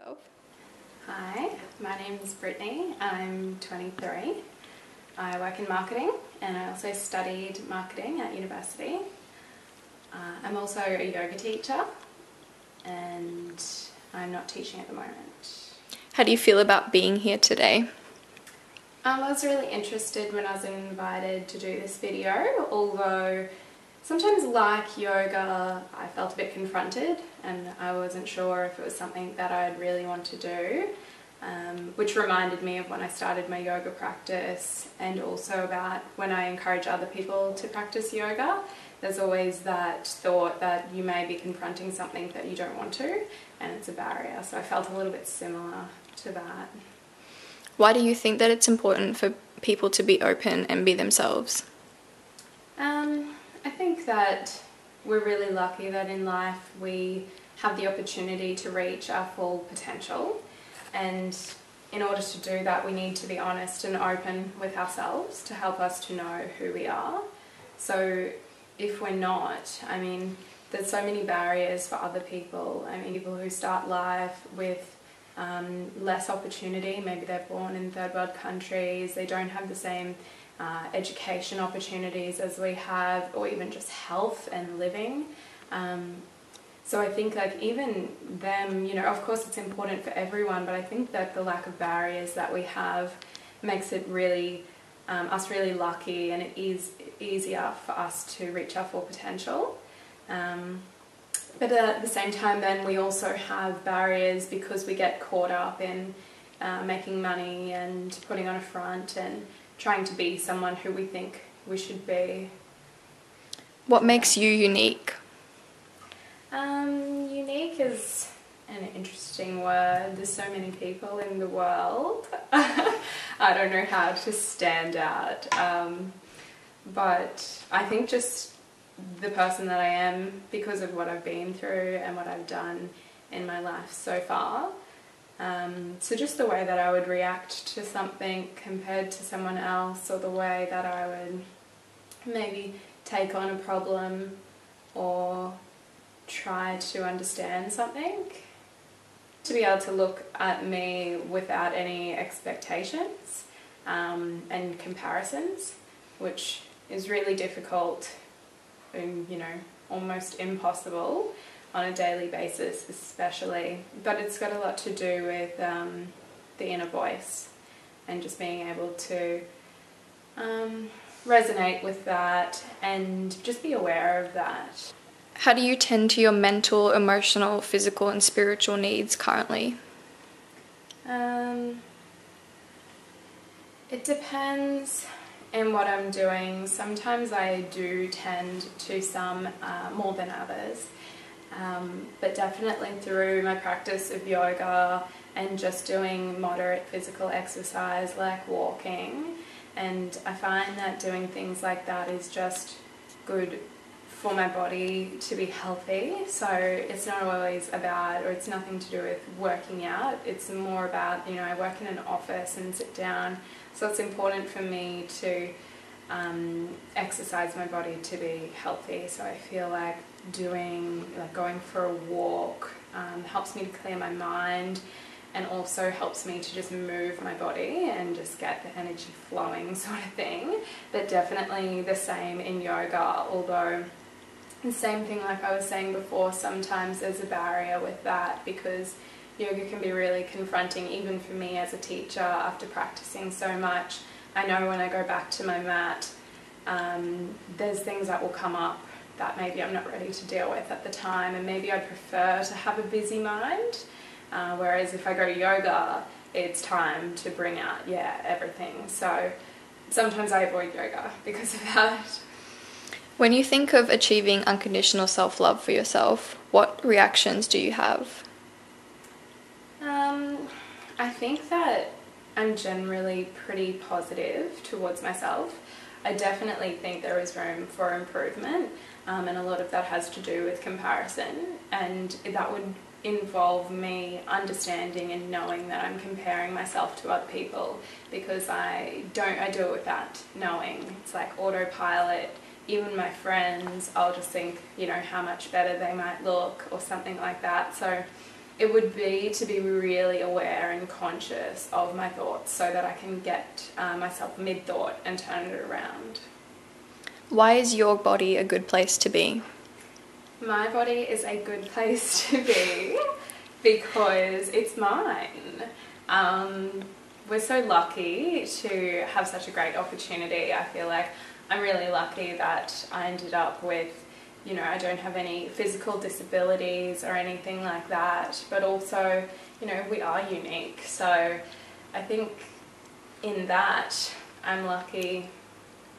Hi, my name is Brittanie. I'm 23. I work in marketing and I also studied marketing at university. I'm also a yoga teacher and I'm not teaching at the moment. How do you feel about being here today? I was really interested when I was invited to do this video, although sometimes like yoga I felt a bit confronted and I wasn't sure if it was something that I'd really want to do, which reminded me of when I started my yoga practice and also about when I encourage other people to practice yoga. There's always that thought that you may be confronting something that you don't want to and it's a barrier, so I felt a little bit similar to that. Why do you think that it's important for people to be open and be themselves? I think that we're really lucky that in life we have the opportunity to reach our full potential, and in order to do that we need to be honest and open with ourselves to help us to know who we are. So if we're not, there's so many barriers for other people. People who start life with less opportunity, maybe they're born in third world countries, they don't have the same education opportunities as we have, or even just health and living. So I think like even them, of course it's important for everyone, but I think that the lack of barriers that we have makes it really, us really lucky, and it is easier for us to reach our full potential. But at the same time then we also have barriers because we get caught up in making money and putting on a front and trying to be someone who we think we should be. What makes you unique? Unique is an interesting word. There's so many people in the world. I don't know how to stand out. But I think just the person that I am because of what I've been through and what I've done in my life so far. So just the way that I would react to something compared to someone else, or the way that I would maybe take on a problem or try to understand something. To be able to look at me without any expectations and comparisons, which is really difficult and almost impossible on a daily basis especially, but it's got a lot to do with the inner voice and just being able to resonate with that and just be aware of that. How do you tend to your mental, emotional, physical and spiritual needs currently? It depends in what I'm doing. Sometimes I do tend to some more than others. But definitely through my practice of yoga and just doing moderate physical exercise like walking, and I find that doing things like that is just good for my body to be healthy. So it's not always about, or it's nothing to do with working out, it's more about, I work in an office and sit down, so it's important for me to exercise my body to be healthy. So I feel like going for a walk helps me to clear my mind and also helps me to just move my body and just get the energy flowing sort of thing. But definitely the same in yoga, although the same thing like I was saying before, sometimes there's a barrier with that because yoga can be really confronting even for me as a teacher after practicing so much. I know when I go back to my mat, there's things that will come up that maybe I'm not ready to deal with at the time, and maybe I'd prefer to have a busy mind, whereas if I go to yoga, it's time to bring out, everything. So sometimes I avoid yoga because of that. When you think of achieving unconditional self-love for yourself, what reactions do you have? I think that I'm generally pretty positive towards myself. I definitely think there is room for improvement, and a lot of that has to do with comparison, and that would involve me understanding and knowing that I'm comparing myself to other people, because I do it without knowing. It's like autopilot. Even my friends, I'll just think, how much better they might look or something like that. So It would be to be really aware and conscious of my thoughts so that I can get myself mid-thought and turn it around. Why is your body a good place to be? My body is a good place to be because it's mine. We're so lucky to have such a great opportunity. I feel like I'm really lucky that I ended up with, you know, I don't have any physical disabilities or anything like that, but also, you know, we are unique. So I think in that I'm lucky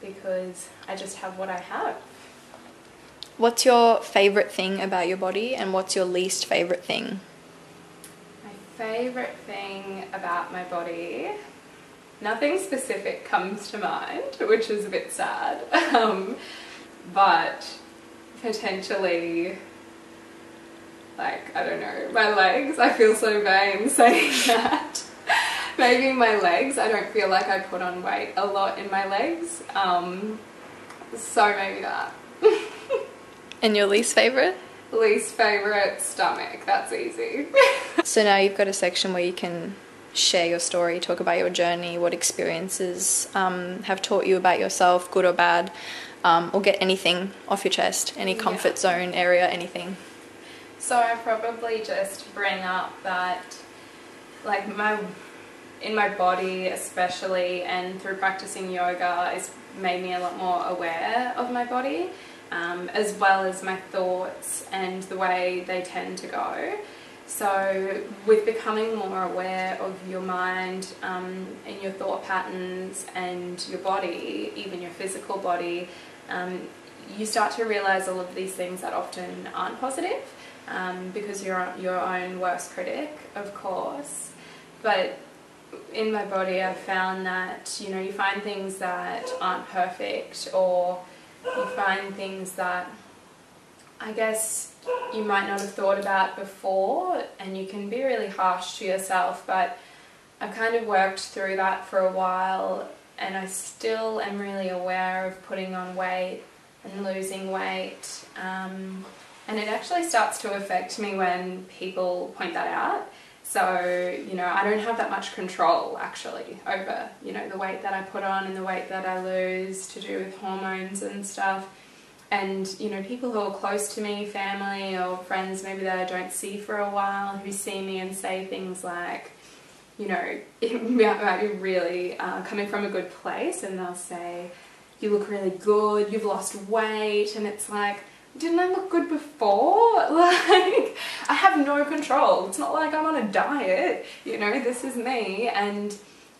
because I just have what I have. What's your favourite thing about your body and what's your least favourite thing? My favourite thing about my body, nothing specific comes to mind, which is a bit sad, but potentially, like, I don't know, my legs. I feel so vain saying that. Maybe my legs, I don't feel like I put on weight a lot in my legs, so maybe that. And your least favourite? Least favourite, stomach. That's easy. So now you've got a section where you can share your story, talk about your journey, what experiences have taught you about yourself, good or bad, or get anything off your chest, any comfort zone area, anything. So I probably just bring up that, like, in my body especially, and through practicing yoga, it's made me a lot more aware of my body. As well as my thoughts and the way they tend to go. So with becoming more aware of your mind and your thought patterns and your body, even your physical body, you start to realise all of these things that often aren't positive, because you're your own worst critic, of course. But in my body I've found that, you know, you find things that aren't perfect, or you find things that I guess you might not have thought about before, and you can be really harsh to yourself. But I've kind of worked through that for a while, and I still am really aware of putting on weight and losing weight, and it actually starts to affect me when people point that out. So, you know, I don't have that much control actually over, you know, the weight that I put on and the weight that I lose, to do with hormones and stuff. And, you know, people who are close to me, family or friends maybe that I don't see for a while, who see me and say things like, you know, it might be really coming from a good place, and they'll say, you look really good, you've lost weight, and it's like, didn't I look good before? Like, I have no control. It's not like I'm on a diet, you know, this is me. And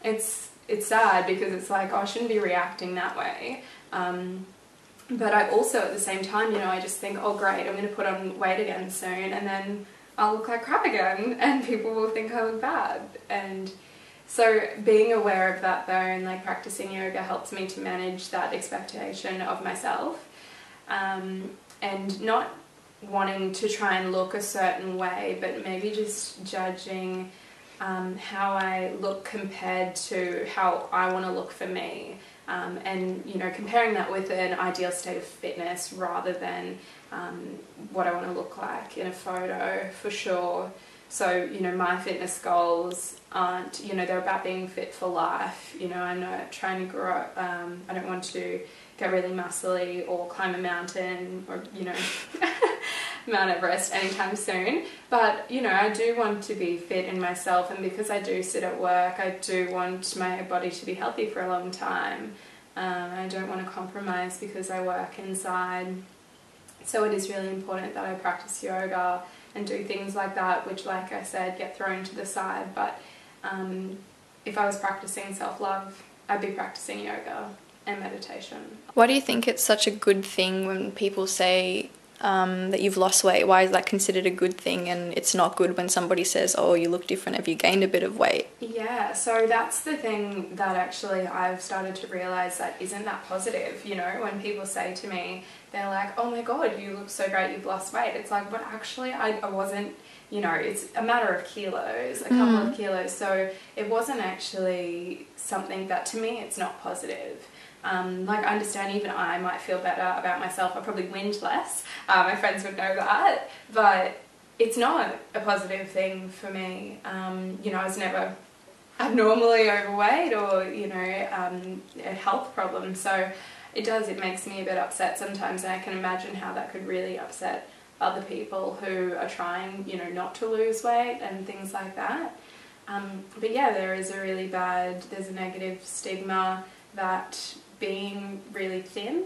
it's sad because it's like, oh, I shouldn't be reacting that way. But I also, at the same time, you know, I just think, oh great, I'm going to put on weight again soon, and then I'll look like crap again, and people will think I look bad. And so being aware of that though, and like practicing yoga helps me to manage that expectation of myself. And not wanting to try and look a certain way, but maybe just judging how I look compared to how I want to look for me. And, you know, comparing that with an ideal state of fitness rather than what I want to look like in a photo, for sure. So, you know, my fitness goals aren't, you know, they're about being fit for life. You know, I'm not trying to grow, I don't want to get really muscly or climb a mountain or, you know, Mount Everest anytime soon. But, you know, I do want to be fit in myself, and because I do sit at work, I do want my body to be healthy for a long time. I don't want to compromise because I work inside. So it is really important that I practice yoga and do things like that, which, like I said, get thrown to the side. But if I was practicing self-love, I'd be practicing yoga and meditation. Why do you think it's such a good thing when people say that you've lost weight? Why is that considered a good thing, and it's not good when somebody says, oh, you look different, have you gained a bit of weight? Yeah, so that's the thing that actually I've started to realise that isn't that positive. You know, when people say to me, they're like, oh my god, you look so great, you've lost weight. It's like, but actually I wasn't, you know, it's a matter of kilos, a couple of kilos. So it wasn't actually something that, to me, it's not positive. Like, I understand even I might feel better about myself. I probably whinge less. My friends would know that. But it's not a positive thing for me. You know, I was never abnormally overweight or, you know, a health problem. So it makes me a bit upset sometimes, and I can imagine how that could really upset other people who are trying, you know, not to lose weight and things like that. But yeah, there's a negative stigma that being really thin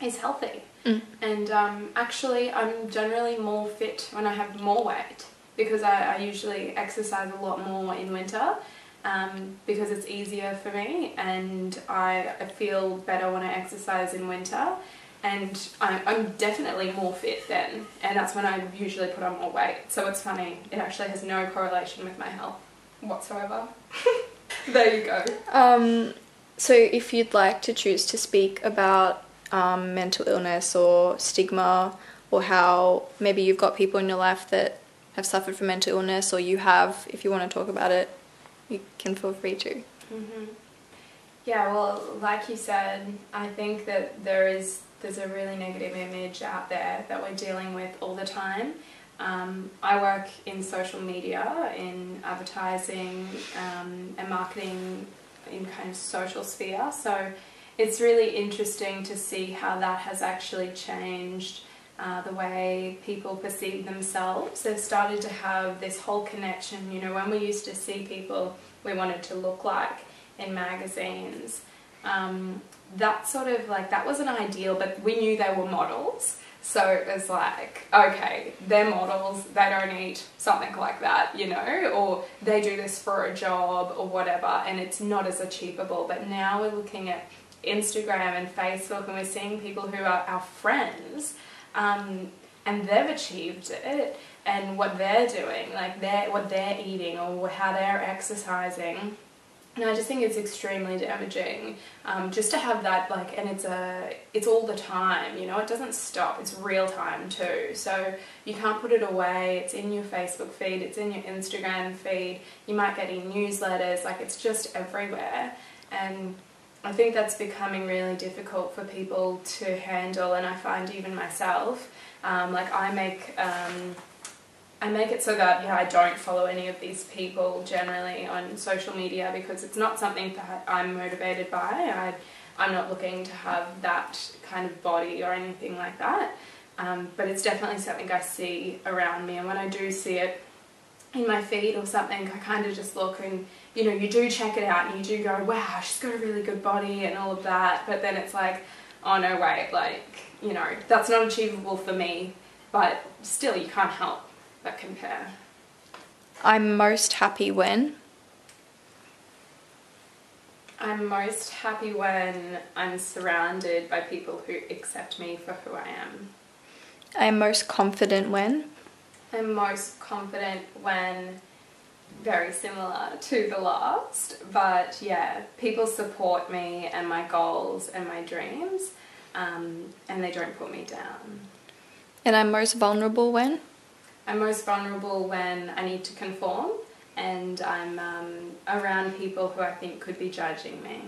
is healthy. And actually I'm generally more fit when I have more weight, because I usually exercise a lot more in winter, because it's easier for me, and I feel better when I exercise in winter, and I'm definitely more fit then, and that's when I usually put on more weight. So it's funny, it actually has no correlation with my health whatsoever. There you go. So if you'd like to choose to speak about mental illness or stigma, or how maybe you've got people in your life that have suffered from mental illness, or you have, if you want to talk about it, you can feel free to. Yeah, well, like you said, I think that there's a really negative image out there that we're dealing with all the time. I work in social media, in advertising and marketing in kind of social sphere, so it's really interesting to see how that has actually changed the way people perceive themselves. They've started to have this whole connection. You know, when we used to see people we wanted to look like in magazines, that sort of like, that wasn't ideal, but we knew they were models. So it was like, okay, they're models, they don't eat something like that, you know, or they do this for a job or whatever, and it's not as achievable. But now we're looking at Instagram and Facebook, and we're seeing people who are our friends, and they've achieved it, and what they're doing, like what they're eating or how they're exercising. And I just think it's extremely damaging, just to have that, like, and it's all the time, you know, it doesn't stop, it's real time too, so you can't put it away. It's in your Facebook feed, it's in your Instagram feed, you might get in newsletters, like, it's just everywhere. And I think that's becoming really difficult for people to handle, and I find even myself, like, I make it so that, yeah, I don't follow any of these people generally on social media, because it's not something that I'm motivated by. I'm not looking to have that kind of body or anything like that, but it's definitely something I see around me, and when I do see it in my feed or something, I kind of just look, and, you know, you do check it out and you do go, wow, she's got a really good body and all of that, but then it's like, oh no, wait, like, you know, that's not achievable for me, but still you can't help but compare. I'm most happy when I'm surrounded by people who accept me for who I am. I'm most confident when I'm most confident when, very similar to the last, but yeah, people support me and my goals and my dreams, and they don't put me down. And I'm most vulnerable when I'm most vulnerable when I need to conform, and I'm around people who I think could be judging me.